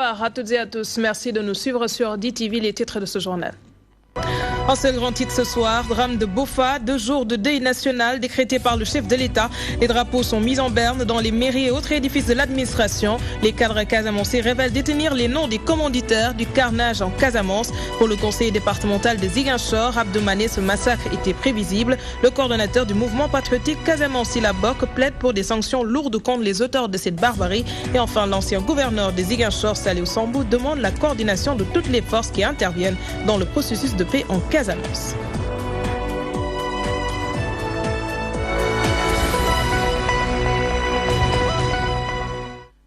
Bonsoir à toutes et à tous. Merci de nous suivre sur DTV, les titres de ce journal. Un seul grand titre ce soir, drame de Bofa, 2 jours de deuil national décrété par le chef de l'État. Les drapeaux sont mis en berne dans les mairies et autres édifices de l'administration. Les cadres casamançais révèlent détenir les noms des commanditaires du carnage en Casamance. Pour le conseiller départemental de Ziguinchor, Abdoumané, ce massacre était prévisible. Le coordonnateur du mouvement patriotique Casamance Silabok plaide pour des sanctions lourdes contre les auteurs de cette barbarie. Et enfin, l'ancien gouverneur de Ziguinchor, Salé Sambou, demande la coordination de toutes les forces qui interviennent dans le processus de paix en Casamance.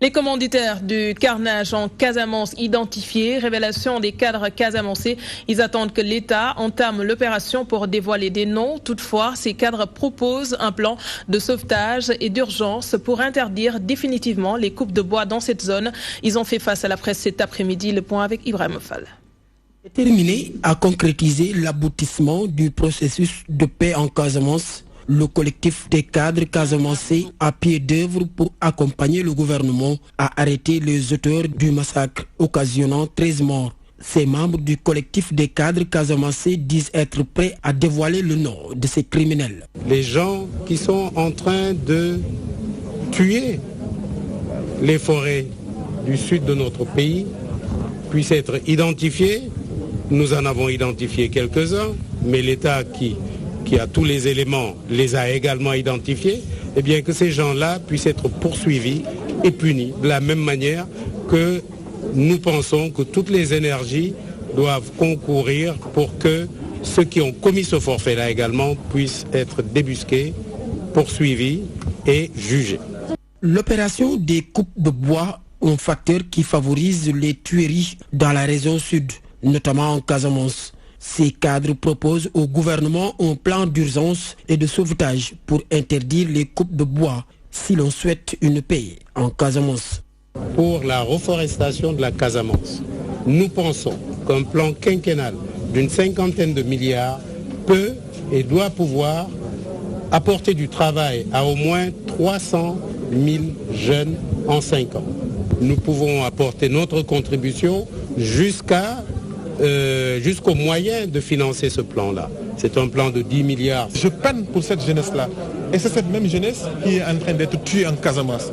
Les commanditaires du carnage en Casamance identifiés, révélation des cadres casamançais. Ils attendent que l'État entame l'opération pour dévoiler des noms. Toutefois, ces cadres proposent un plan de sauvetage et d'urgence pour interdire définitivement les coupes de bois dans cette zone. Ils ont fait face à la presse cet après-midi. Le point avec Ibrahim Fall. Déterminé à concrétiser l'aboutissement du processus de paix en Casamance, le collectif des cadres casamançais à pied d'œuvre pour accompagner le gouvernement a arrêté les auteurs du massacre occasionnant 13 morts. Ces membres du collectif des cadres casamançais disent être prêts à dévoiler le nom de ces criminels. Les gens qui sont en train de tuer les forêts du sud de notre pays puissent être identifiés. Nous en avons identifié quelques-uns, mais l'État qui a tous les éléments les a également identifiés, et bien que ces gens-là puissent être poursuivis et punis de la même manière que nous pensons que toutes les énergies doivent concourir pour que ceux qui ont commis ce forfait-là également puissent être débusqués, poursuivis et jugés. L'opération des coupes de bois, un facteur qui favorise les tueries dans la région sud, notamment en Casamance. Ces cadres proposent au gouvernement un plan d'urgence et de sauvetage pour interdire les coupes de bois si l'on souhaite une paix en Casamance. Pour la reforestation de la Casamance, nous pensons qu'un plan quinquennal d'une 50aine de milliards peut et doit pouvoir apporter du travail à au moins 300 000 jeunes en 5 ans. Nous pouvons apporter notre contribution jusqu'au moyen de financer ce plan-là. C'est un plan de 10 milliards. Je peine pour cette jeunesse-là. Et c'est cette même jeunesse qui est en train d'être tuée en Casamance.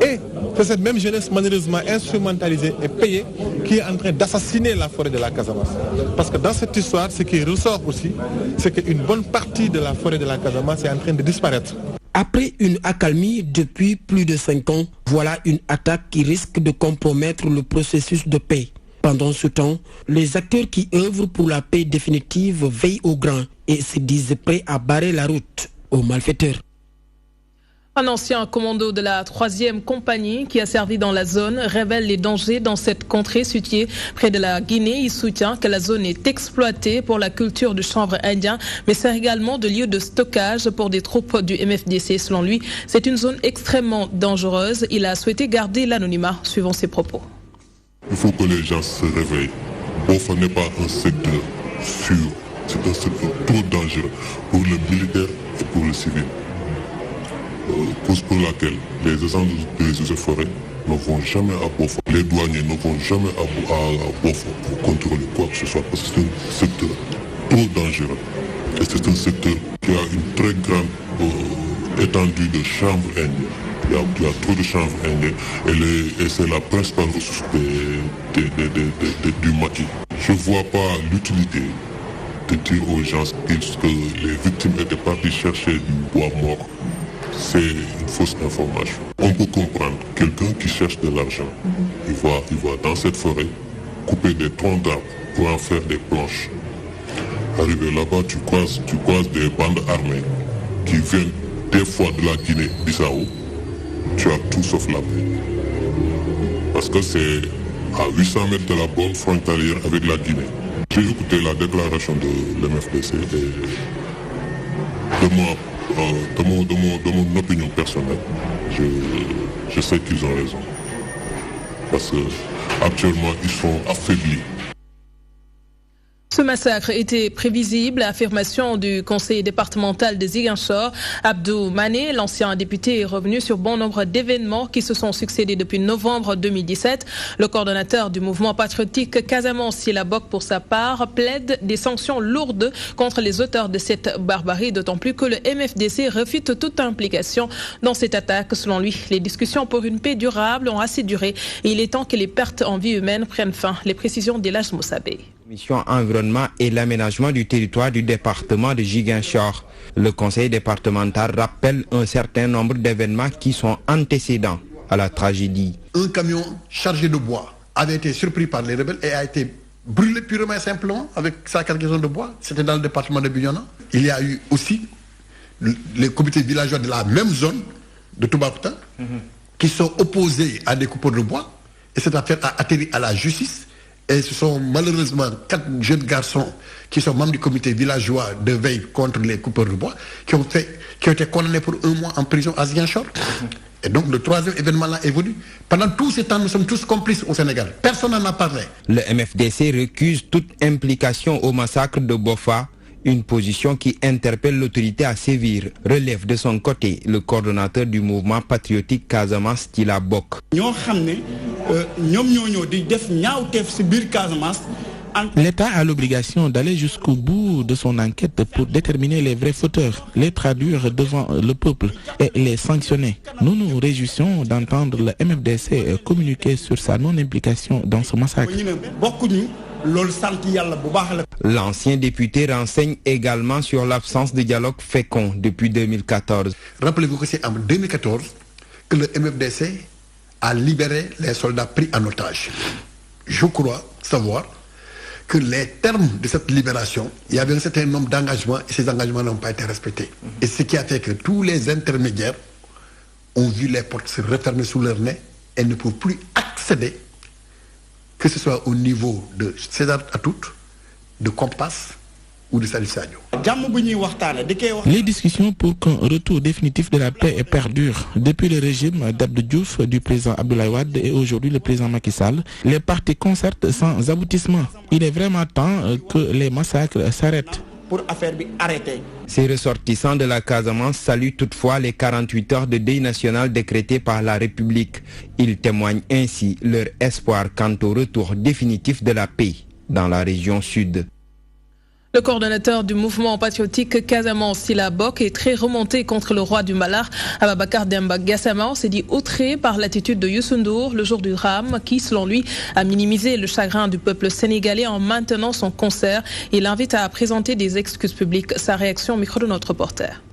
Et c'est cette même jeunesse malheureusement instrumentalisée et payée qui est en train d'assassiner la forêt de la Casamance. Parce que dans cette histoire, ce qui ressort aussi, c'est qu'une bonne partie de la forêt de la Casamance est en train de disparaître. Après une accalmie depuis plus de 5 ans, voilà une attaque qui risque de compromettre le processus de paix. Pendant ce temps, les acteurs qui œuvrent pour la paix définitive veillent au grain et se disent prêts à barrer la route aux malfaiteurs. Un ancien commando de la 3e compagnie qui a servi dans la zone révèle les dangers dans cette contrée située près de la Guinée. Il soutient que la zone est exploitée pour la culture du chanvre indien, mais sert également de lieu de stockage pour des troupes du MFDC. Selon lui, c'est une zone extrêmement dangereuse. Il a souhaité garder l'anonymat, suivant ses propos. Il faut que les gens se réveillent. Bofa n'est pas un secteur sûr. C'est un secteur trop dangereux pour le militaire et pour le civil. Cause pour laquelle les agents des eaux et forêts ne vont jamais à Bofa. Les douaniers ne vont jamais à Bofa pour contrôler quoi que ce soit. Parce que c'est un secteur trop dangereux. Et c'est un secteur qui a une très grande étendue de chanvre indien. Il y a trop de chanvre indien et c'est la principale ressource du maquis. Je ne vois pas l'utilité de dire aux gens que les victimes étaient parties chercher du bois mort. C'est une fausse information. On peut comprendre quelqu'un qui cherche de l'argent. Il va dans cette forêt couper des troncs d'arbres pour en faire des planches. Arrivé là-bas, tu croises des bandes armées qui viennent des fois de la Guinée-Bissau. Tu as tout sauf la paix. Parce que c'est à 800 mètres de la borne frontalière avec la Guinée. J'ai écouté la déclaration de l'MFDC et de mon opinion personnelle, je sais qu'ils ont raison. Parce que actuellement ils sont affaiblis. Ce massacre était prévisible, affirmation du conseiller départemental de Ziguinchor. Abdou Mané, l'ancien député, est revenu sur bon nombre d'événements qui se sont succédés depuis novembre 2017. Le coordonnateur du mouvement patriotique Casamance, Sylla Bok, pour sa part, plaide des sanctions lourdes contre les auteurs de cette barbarie, d'autant plus que le MFDC refute toute implication dans cette attaque. Selon lui, les discussions pour une paix durable ont assez duré et il est temps que les pertes en vie humaine prennent fin. Les précisions d'Elhadj Moussabé. Mission environnement et l'aménagement du territoire du département de Ziguinchor. Le conseil départemental rappelle un certain nombre d'événements qui sont antécédents à la tragédie. Un camion chargé de bois avait été surpris par les rebelles et a été brûlé purement et simplement avec sa cargaison de bois. C'était dans le département de Bignona. Il y a eu aussi les comités villageois de la même zone de Toubacouta qui sont opposés à des coupeurs de bois. Et cette affaire a atterri à la justice. Et ce sont malheureusement 4 jeunes garçons qui sont membres du comité villageois de veille contre les coupeurs de bois qui ont été condamnés pour 1 mois en prison à Ziguinchor. Et donc le 3e événement là est venu. Pendant tout ce temps, nous sommes tous complices au Sénégal. Personne n'en a parlé. Le MFDC récuse toute implication au massacre de Bofa, une position qui interpelle l'autorité à sévir, relève de son côté le coordonnateur du mouvement patriotique Casamance, Sylla Bok. L'État a l'obligation d'aller jusqu'au bout de son enquête pour déterminer les vrais fauteurs, les traduire devant le peuple et les sanctionner. Nous nous réjouissons d'entendre le MFDC communiquer sur sa non-implication dans ce massacre. L'ancien député renseigne également sur l'absence de dialogue fécond depuis 2014. Rappelez-vous que c'est en 2014 que le MFDC a libéré les soldats pris en otage. Je crois savoir que les termes de cette libération, il y avait un certain nombre d'engagements et ces engagements n'ont pas été respectés. Et ce qui a fait que tous les intermédiaires ont vu les portes se refermer sous leur nez et ne peuvent plus accéder, que ce soit au niveau de César Atoute, de Compass ou de Salif Sadio. Les discussions pour qu'un retour définitif de la paix perdure depuis le régime d'Abdou Diouf, du président Abdoulaye Wade et aujourd'hui le président Macky Sall, les partis concertent sans aboutissement. Il est vraiment temps que les massacres s'arrêtent. Ces ressortissants de la Casamance saluent toutefois les 48 heures de deuil national décrétées par la République. Ils témoignent ainsi leur espoir quant au retour définitif de la paix dans la région sud. Le coordonnateur du mouvement patriotique Casamance, Sylla Bok, est très remonté contre le roi du Malar. Ababacar Demba Gassama s'est dit outré par l'attitude de Youssou Ndour le jour du drame qui, selon lui, a minimisé le chagrin du peuple sénégalais en maintenant son concert. Il invite à présenter des excuses publiques. Sa réaction au micro de notre reporter.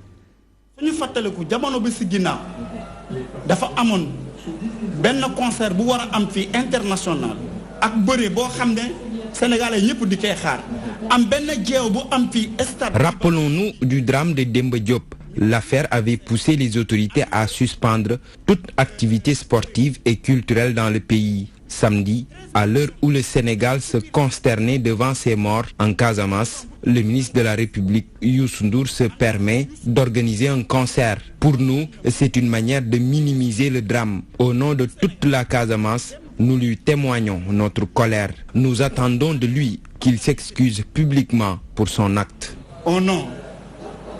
Rappelons-nous du drame de Demba Diop. L'affaire avait poussé les autorités à suspendre toute activité sportive et culturelle dans le pays. Samedi, à l'heure où le Sénégal se consternait devant ces morts en Casamance, le ministre de la République, Youssou Ndour, se permet d'organiser un concert. Pour nous, c'est une manière de minimiser le drame. Au nom de toute la Casamance, nous lui témoignons notre colère. Nous attendons de lui qu'il s'excuse publiquement pour son acte. Au nom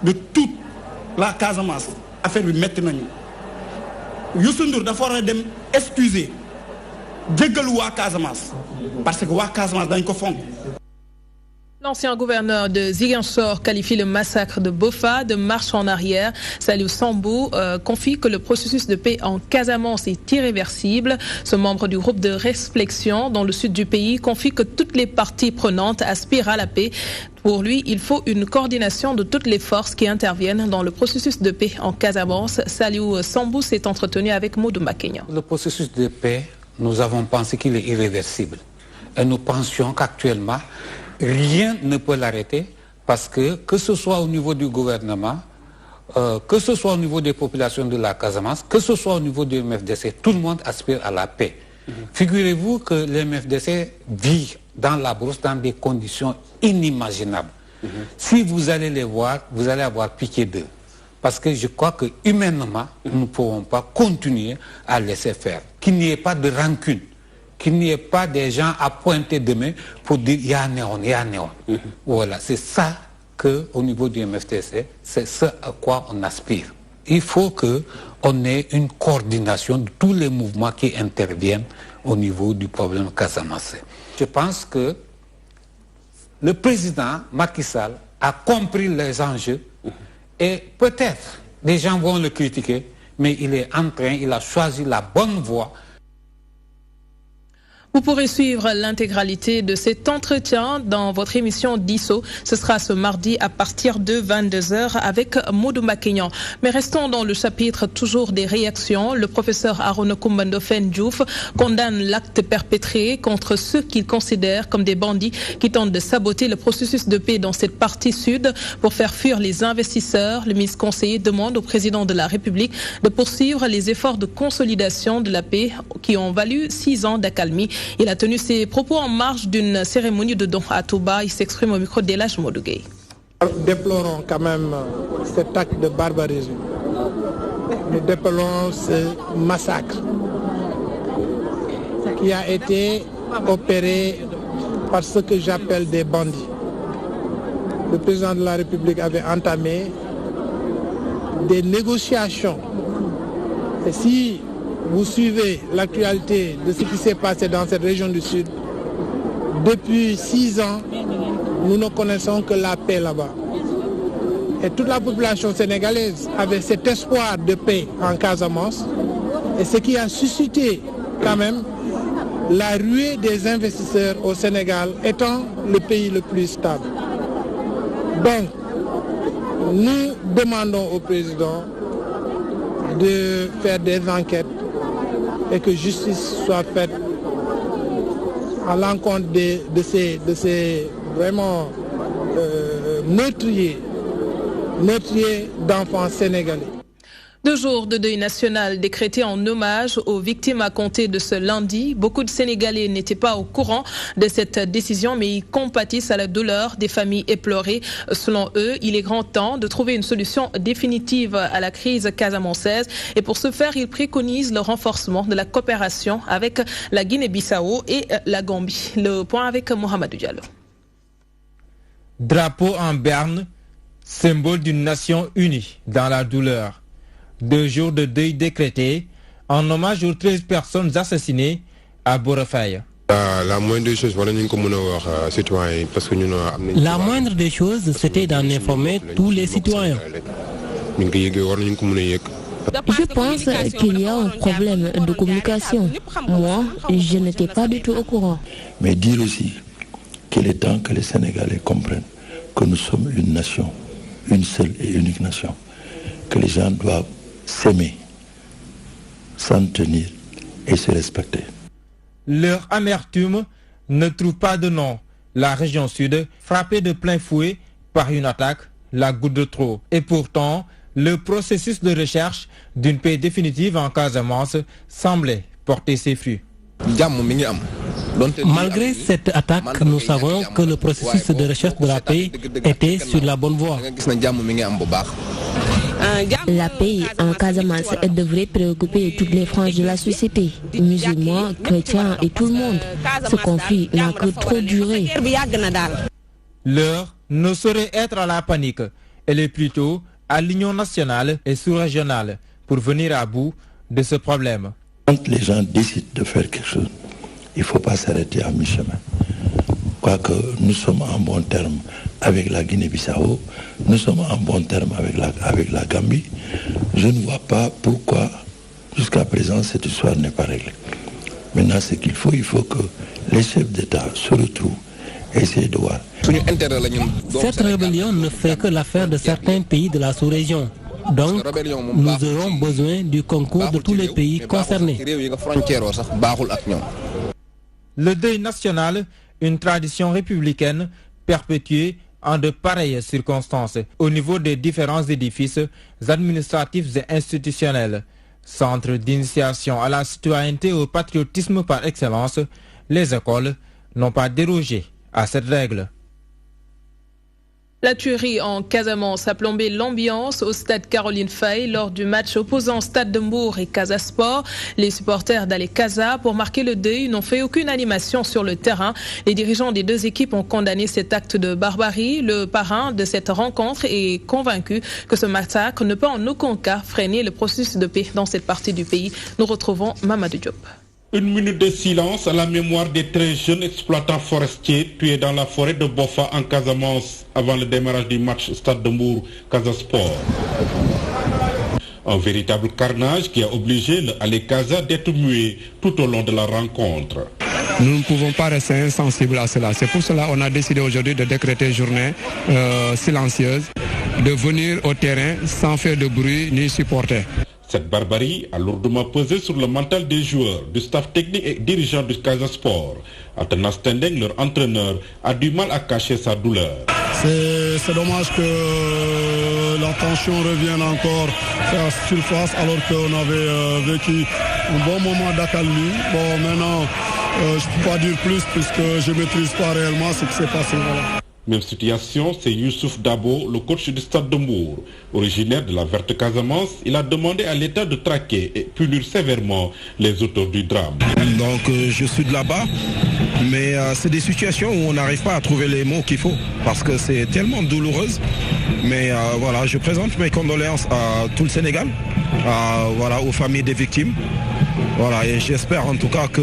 de toute la Casamance, affaire bi metti nañu. Youssou Ndour dafa war a dem excuser jéggalu waa Casamance parce que waa Casamance dañ ko fonk. L'ancien gouverneur de Ziguinchor qualifie le massacre de Bofa de marche en arrière. Saliou Sambou confie que le processus de paix en Casamance est irréversible. Ce membre du groupe de réflexion dans le sud du pays confie que toutes les parties prenantes aspirent à la paix. Pour lui, il faut une coordination de toutes les forces qui interviennent dans le processus de paix en Casamance. Saliou Sambou s'est entretenu avec Modou Makenya. Le processus de paix, nous avons pensé qu'il est irréversible. Et nous pensions qu'actuellement, rien ne peut l'arrêter parce que ce soit au niveau du gouvernement, que ce soit au niveau des populations de la Casamance, que ce soit au niveau du MFDC, tout le monde aspire à la paix. Figurez-vous que le MFDC vit dans la brousse dans des conditions inimaginables. Si vous allez les voir, vous allez avoir pitié d'eux. Parce que je crois que humainement, nous ne pouvons pas continuer à laisser faire. Qu'il n'y ait pas de rancune, qu'il n'y ait pas des gens à pointer de main pour dire il y a néon, il y a néon. Voilà, c'est ça qu'au niveau du MFDC, c'est ce à quoi on aspire. Il faut qu'on ait une coordination de tous les mouvements qui interviennent au niveau du problème Casamance. Je pense que le président Macky Sall a compris les enjeux et peut-être les gens vont le critiquer, mais il a choisi la bonne voie. Vous pourrez suivre l'intégralité de cet entretien dans votre émission d'ISO. Ce sera ce mardi à partir de 22h avec Modou Makenyan. Mais restons dans le chapitre toujours des réactions. Le professeur Arona Koumba-Ndofène Diouf condamne l'acte perpétré contre ceux qu'il considère comme des bandits qui tentent de saboter le processus de paix dans cette partie sud pour faire fuir les investisseurs. Le ministre conseiller demande au président de la République de poursuivre les efforts de consolidation de la paix qui ont valu 6 ans d'accalmie. Il a tenu ses propos en marge d'une cérémonie de don à Touba. Il s'exprime au micro d'Elhadj Modou Gueye. Déplorons quand même cet acte de barbarisme. Nous déplorons ce massacre qui a été opéré par ce que j'appelle des bandits. Le président de la République avait entamé des négociations. Et si vous suivez l'actualité de ce qui s'est passé dans cette région du Sud, depuis 6 ans, nous ne connaissons que la paix là-bas. Et toute la population sénégalaise avait cet espoir de paix en Casamance, et ce qui a suscité quand même la ruée des investisseurs au Sénégal étant le pays le plus stable. Donc, nous demandons au président de faire des enquêtes et que justice soit faite à l'encontre de ces vraiment meurtriers d'enfants sénégalais. 2 jours de deuil national décrétés en hommage aux victimes à compter de ce lundi. Beaucoup de Sénégalais n'étaient pas au courant de cette décision, mais ils compatissent à la douleur des familles éplorées. Selon eux, il est grand temps de trouver une solution définitive à la crise casamançaise. Et pour ce faire, ils préconisent le renforcement de la coopération avec la Guinée-Bissau et la Gambie. Le point avec Mohamedou Diallo. Drapeau en berne, symbole d'une nation unie dans la douleur. 2 jours de deuil décrétés en hommage aux 13 personnes assassinées à Borefay. La moindre des choses, La moindre des choses, c'était d'en informer tous les citoyens. Je pense qu'il y a un problème de communication. Moi, je n'étais pas du tout au courant. Mais dire aussi qu'il est temps que les Sénégalais comprennent que nous sommes une nation, une seule et unique nation, que les gens doivent s'aimer, s'en tenir et se respecter. Leur amertume ne trouve pas de nom. La région sud, frappée de plein fouet par une attaque, la goutte de trop. Et pourtant, le processus de recherche d'une paix définitive en Casamance semblait porter ses fruits. Malgré cette attaque, nous savons que le processus de recherche de la paix était sur la bonne voie. La paix en Casamance devrait préoccuper toutes les franges de la société, musulmans, chrétiens et tout le monde. Ce conflit n'a que trop duré. L'heure ne saurait être à la panique. Elle est plutôt à l'union nationale et sous-régionale pour venir à bout de ce problème. Quand les gens décident de faire quelque chose, il ne faut pas s'arrêter à mi-chemin. Quoique nous sommes en bon terme avec la Guinée-Bissau, nous sommes en bon terme avec la Gambie, je ne vois pas pourquoi jusqu'à présent cette histoire n'est pas réglée. Maintenant, ce qu'il faut, il faut que les chefs d'État se retrouvent et essayent de voir. Cette rébellion ne fait que l'affaire de certains pays de la sous-région. Donc, nous aurons besoin du concours de tous les pays concernés. Le deuil national, une tradition républicaine perpétuée en de pareilles circonstances au niveau des différents édifices administratifs et institutionnels. Centre d'initiation à la citoyenneté et au patriotisme par excellence, les écoles n'ont pas dérogé à cette règle. La tuerie en Casamance a plombé l'ambiance au stade Caroline Faye lors du match opposant Stade de Mbour et Casa Sport. Les supporters d'Ale Casa, pour marquer le deuil, n'ont fait aucune animation sur le terrain. Les dirigeants des deux équipes ont condamné cet acte de barbarie. Le parrain de cette rencontre est convaincu que ce massacre ne peut en aucun cas freiner le processus de paix dans cette partie du pays. Nous retrouvons Mamadou Diop. Une minute de silence à la mémoire des très jeunes exploitants forestiers tués dans la forêt de Bofa en Casamance avant le démarrage du match Stade de Mbour Casa Sport. Un véritable carnage qui a obligé le Ale Casa d'être muet tout au long de la rencontre. Nous ne pouvons pas rester insensibles à cela. C'est pour cela qu'on a décidé aujourd'hui de décréter journée silencieuse, de venir au terrain sans faire de bruit ni supporter. Cette barbarie a lourdement pesé sur le mental des joueurs, du staff technique et dirigeant du Casa Sport. Alternat Standing, leur entraîneur, a du mal à cacher sa douleur. C'est dommage que la tension revienne encore à la surface alors qu'on avait vécu un bon moment d'accalmie. Bon, maintenant, je ne peux pas dire plus puisque je ne maîtrise pas réellement ce qui s'est passé. Voilà. Même situation, c'est Youssouf Dabo, le coach du Stade de Mbour. Originaire de la Verte Casamance, il a demandé à l'État de traquer et punir sévèrement les auteurs du drame. Donc je suis de là-bas, mais c'est des situations où on n'arrive pas à trouver les mots qu'il faut, parce que c'est tellement douloureuse. Mais voilà, je présente mes condoléances à tout le Sénégal, aux familles des victimes. Voilà, et j'espère en tout cas que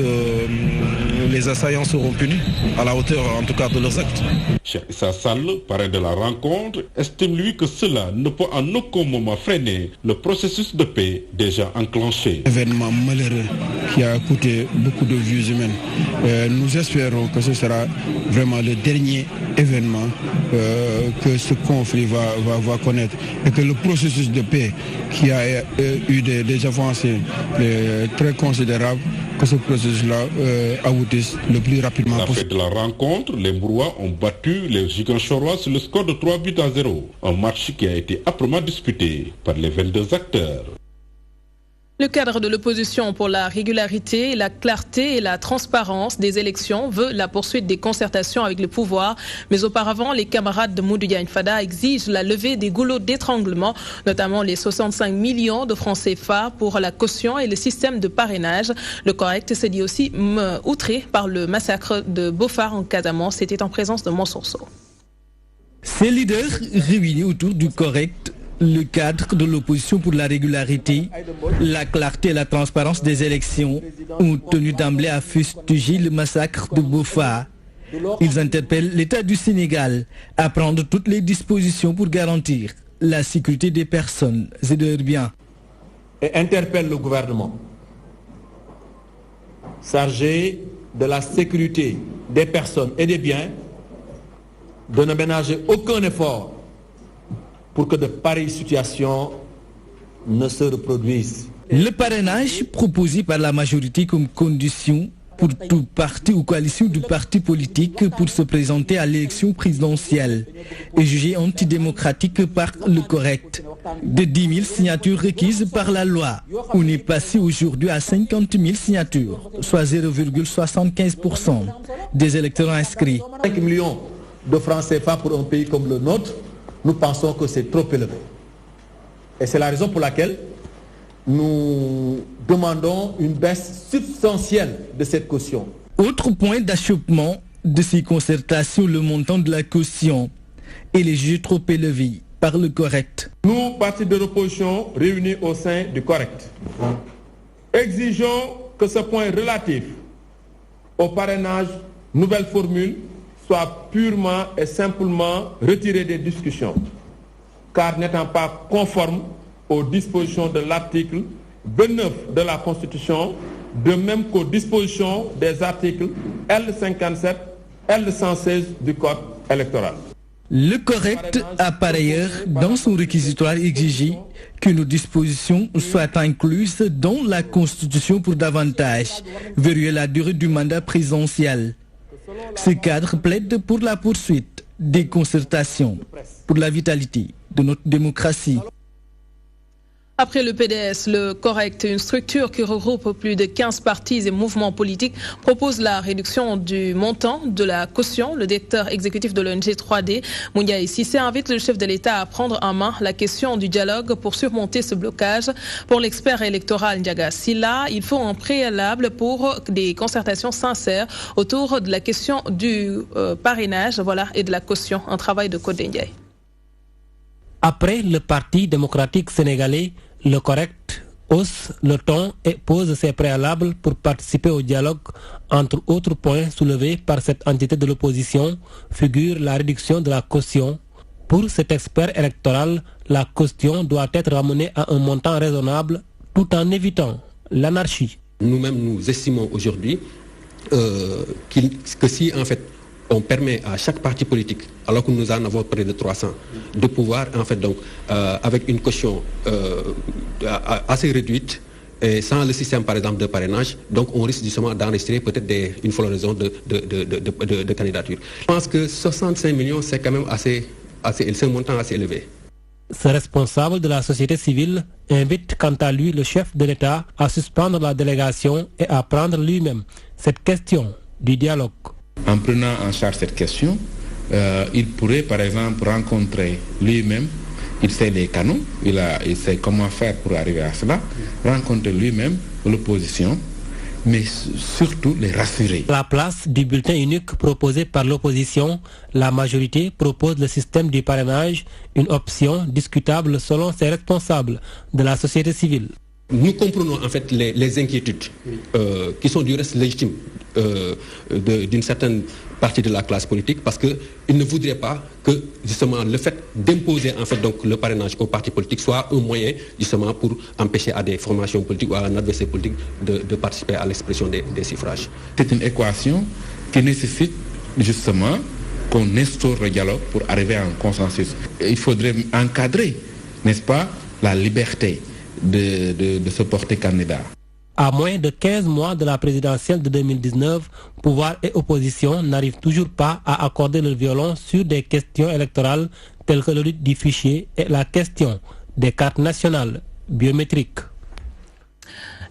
les assaillants seront punis à la hauteur en tout cas de leurs actes. Cheikh Issa Sall, parrain de la rencontre, estime lui que cela ne peut en aucun moment freiner le processus de paix déjà enclenché. Événement malheureux qui a coûté beaucoup de vies humaines. Nous espérons que ce sera vraiment le dernier événement que ce conflit va connaître et que le processus de paix qui a eu des avancées très considérables, que ce processus-là aboutisse le plus rapidement possible. À la fin de la rencontre, les Mbourois ont battu les Ziguinchorois sur le score de 3-0. Un match qui a été âprement disputé par les 22 acteurs. Le cadre de l'opposition pour la régularité, la clarté et la transparence des élections veut la poursuite des concertations avec le pouvoir. Mais auparavant, les camarades de Modou Diagne Fada exigent la levée des goulots d'étranglement, notamment les 65 millions de francs CFA pour la caution et le système de parrainage. Le correct se dit aussi outré par le massacre de Beaufort en Casamance. C'était en présence de Monsourceau. Ces leaders réunis autour du correct, le cadre de l'opposition pour la régularité, la clarté et la transparence des élections ont tenu d'emblée à fustiger le massacre de Beaufort. Ils interpellent l'État du Sénégal à prendre toutes les dispositions pour garantir la sécurité des personnes et de leurs biens. Et interpellent le gouvernement chargé de la sécurité des personnes et des biens de ne ménager aucun effort pour que de pareilles situations ne se reproduisent. Le parrainage proposé par la majorité comme condition pour tout parti ou coalition de partis politiques pour se présenter à l'élection présidentielle est jugé antidémocratique par le correct. De 10 000 signatures requises par la loi, on est passé aujourd'hui à 50 000 signatures, soit 0,75% des électeurs inscrits. 5 millions de francs CFA pour un pays comme le nôtre, nous pensons que c'est trop élevé. Et c'est la raison pour laquelle nous demandons une baisse substantielle de cette caution. Autre point d'achoppement de ces concertations, le montant de la caution et les jugés trop élevés par le correct. Nous, partis de l'opposition réunis au sein du correct, exigeons que ce point relatif au parrainage, nouvelle formule, soit purement et simplement retiré des discussions, car n'étant pas conforme aux dispositions de l'article 29 de la Constitution, de même qu'aux dispositions des articles L57, L116 du Code électoral. Le correct a par ailleurs, dans son réquisitoire, exigé que nos dispositions soient incluses dans la Constitution pour davantage verrouiller la durée du mandat présidentiel. Ce cadre plaide pour la poursuite des concertations pour la vitalité de notre démocratie. Après le PDS, le Correct, une structure qui regroupe plus de 15 partis et mouvements politiques, propose la réduction du montant de la caution. Le directeur exécutif de l'ONG 3D, Mouniaï Sissé, invite le chef de l'État à prendre en main la question du dialogue pour surmonter ce blocage. Pour l'expert électoral Ndiaga Silla, il faut un préalable pour des concertations sincères autour de la question du parrainage et de la caution. Un travail de Code Ndiaye. Après le Parti démocratique sénégalais, le Correct hausse le ton et pose ses préalables pour participer au dialogue. Entre autres points soulevés par cette entité de l'opposition figure la réduction de la caution. Pour cet expert électoral, la caution doit être ramenée à un montant raisonnable tout en évitant l'anarchie. Nous-mêmes, nous estimons aujourd'hui que si en fait on permet à chaque parti politique, alors que nous en avons près de 300, de pouvoir, en fait, donc, avec une caution assez réduite, et sans le système, par exemple, de parrainage, donc on risque justement d'enregistrer peut-être une floraison de candidatures. Je pense que 65 millions, c'est quand même c'est un montant assez élevé. Ce responsable de la société civile invite quant à lui le chef de l'État à suspendre la délégation et à prendre lui-même cette question du dialogue. En prenant en charge cette question, il pourrait par exemple rencontrer lui-même, il sait les canaux, il sait comment faire pour arriver à cela, rencontrer lui-même l'opposition, mais surtout les rassurer. À la place du bulletin unique proposé par l'opposition, la majorité propose le système du parrainage, une option discutable selon ses responsables de la société civile. Nous comprenons en fait les inquiétudes qui sont du reste légitimes d'une certaine partie de la classe politique, parce qu'ils ne voudraient pas que justement le fait d'imposer en fait donc le parrainage aux partis politiques soit un moyen justement pour empêcher à des formations politiques ou à un adversaire politique de participer à l'expression des suffrages. C'est une équation qui nécessite justement qu'on instaure le dialogue pour arriver à un consensus. Il faudrait encadrer, n'est-ce pas, la liberté de se porter candidat. À moins de 15 mois de la présidentielle de 2019, pouvoir et opposition n'arrivent toujours pas à accorder le violon sur des questions électorales telles que l'audit du fichier et la question des cartes nationales biométriques.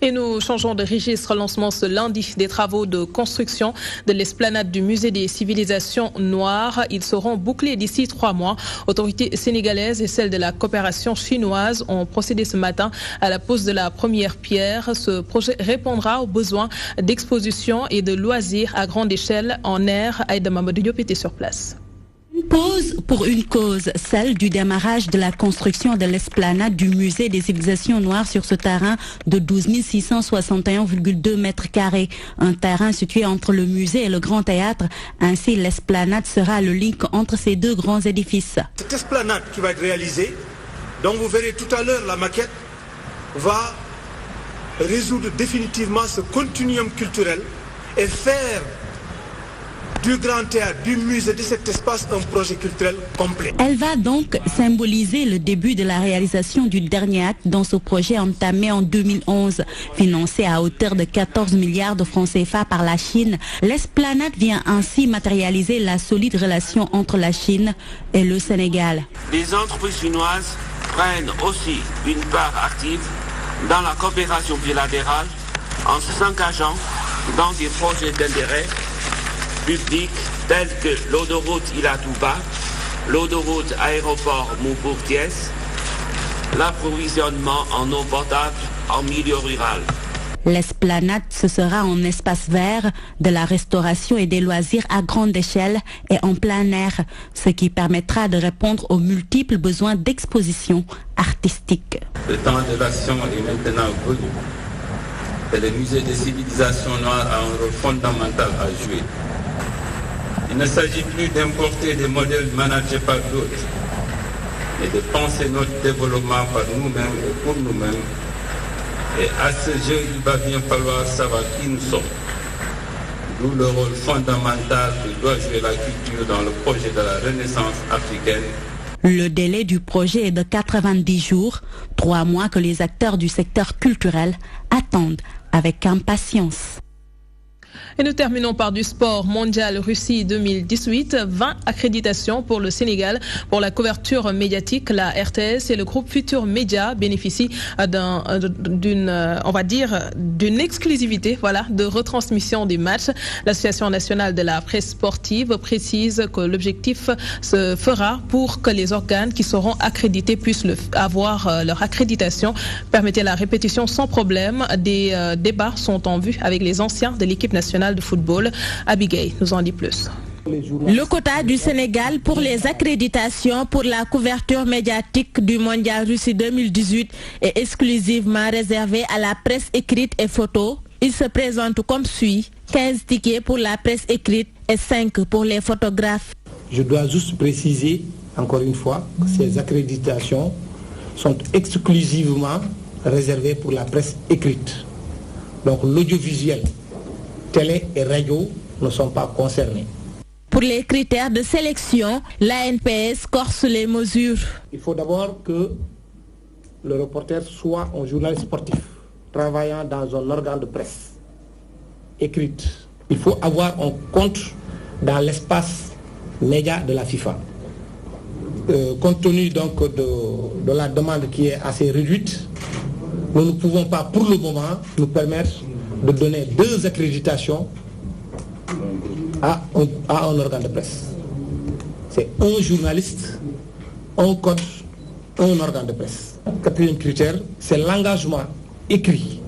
Et nous changeons de registre. Lancement ce lundi des travaux de construction de l'esplanade du musée des civilisations noires. Ils seront bouclés d'ici 3 mois. Autorités sénégalaises et celles de la coopération chinoise ont procédé ce matin à la pose de la première pierre. Ce projet répondra aux besoins d'exposition et de loisirs à grande échelle en air. Aïda Mamadou Diop était sur place. Une pause pour une cause, celle du démarrage de la construction de l'esplanade du musée des civilisations noires sur ce terrain de 12 661,2 mètres carrés. Un terrain situé entre le musée et le grand théâtre. Ainsi, l'esplanade sera le link entre ces deux grands édifices. Cette esplanade qui va être réalisée, dont vous verrez tout à l'heure la maquette, va résoudre définitivement ce continuum culturel et faire du grand théâtre, du musée, de cet espace, un projet culturel complet. Elle va donc symboliser le début de la réalisation du dernier acte dans ce projet entamé en 2011. Financé à hauteur de 14 milliards de francs CFA par la Chine, l'esplanade vient ainsi matérialiser la solide relation entre la Chine et le Sénégal. Les entreprises chinoises prennent aussi une part active dans la coopération bilatérale en s'engageant dans des projets d'intérêt publics tels que l'autoroute Ila-Touba, l'autoroute aéroport Montbourg-Thiès, l'approvisionnement en eau potable en milieu rural. L'esplanade, ce sera un espace vert, de la restauration et des loisirs à grande échelle et en plein air, ce qui permettra de répondre aux multiples besoins d'exposition artistique. Le temps de l'action est maintenant venu et le musée des civilisations noires a un rôle fondamental à jouer. Il ne s'agit plus d'importer des modèles managés par d'autres, mais de penser notre développement par nous-mêmes et pour nous-mêmes. Et à ce jeu, il va bien falloir savoir qui nous sommes. D'où le rôle fondamental que doit jouer la culture dans le projet de la Renaissance africaine. Le délai du projet est de 90 jours, 3 mois que les acteurs du secteur culturel attendent avec impatience. Et nous terminons par du sport mondial Russie 2018. 20 accréditations pour le Sénégal. Pour la couverture médiatique, la RTS et le groupe Futur Média bénéficient d'une exclusivité, de retransmission des matchs. L'Association nationale de la presse sportive précise que l'objectif se fera pour que les organes qui seront accrédités puissent avoir leur accréditation. Permettez la répétition sans problème. Des débats sont en vue avec les anciens de l'équipe nationale de football. Abigail nous en dit plus. Le quota du Sénégal pour les accréditations pour la couverture médiatique du Mondial Russie 2018 est exclusivement réservé à la presse écrite et photo. Il se présente comme suit: 15 tickets pour la presse écrite et 5 pour les photographes. Je dois juste préciser encore une fois que ces accréditations sont exclusivement réservées pour la presse écrite. Donc l'audiovisuel, télé et radio ne sont pas concernés. Pour les critères de sélection, l'ANPS corse les mesures. Il faut d'abord que le reporter soit un journaliste sportif travaillant dans un organe de presse écrite. Il faut avoir un compte dans l'espace média de la FIFA. Compte tenu donc de la demande qui est assez réduite, nous ne pouvons pas pour le moment nous permettre de donner 2 accréditations à un organe de presse. C'est un journaliste, un code, un organe de presse. 4e critère, c'est l'engagement écrit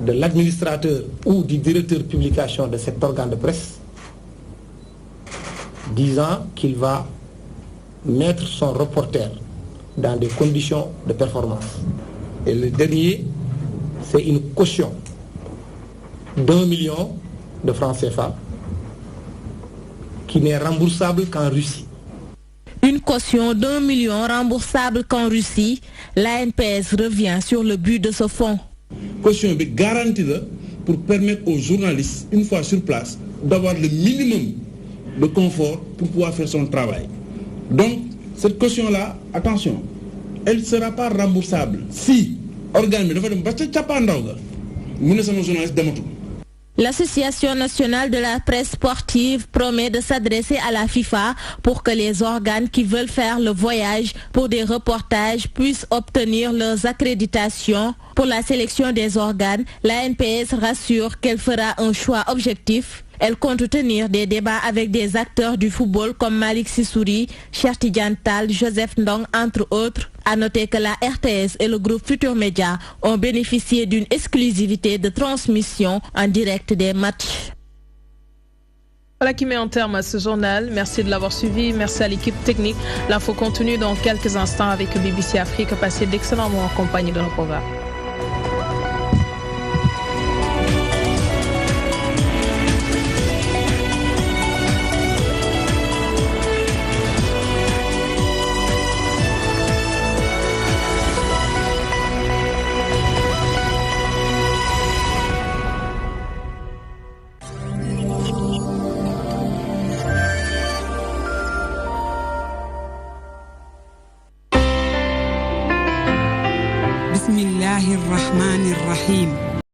de l'administrateur ou du directeur de publication de cet organe de presse disant qu'il va mettre son reporter dans des conditions de performance. Et le dernier, c'est une caution d'1 million de francs CFA qui n'est remboursable qu'en Russie. Une caution d'1 million remboursable qu'en Russie. L'ANPS revient sur le but de ce fonds. Caution garantie pour permettre aux journalistes, une fois sur place, d'avoir le minimum de confort pour pouvoir faire son travail. Donc, cette caution-là, attention, elle ne sera pas remboursable si L'Association nationale de la presse sportive promet de s'adresser à la FIFA pour que les organes qui veulent faire le voyage pour des reportages puissent obtenir leurs accréditations. Pour la sélection des organes, l'ANPS rassure qu'elle fera un choix objectif. Elle compte tenir des débats avec des acteurs du football comme Malik Sissouri, Cheikh Tidiane Tall, Joseph Ndong, entre autres. À noter que la RTS et le groupe Futur Média ont bénéficié d'une exclusivité de transmission en direct des matchs. Voilà qui met un terme à ce journal. Merci de l'avoir suivi. Merci à l'équipe technique. L'info continue dans quelques instants avec BBC Afrique. Passez d'excellents moments en compagnie de nos programmes. بسم الله الرحمن الرحيم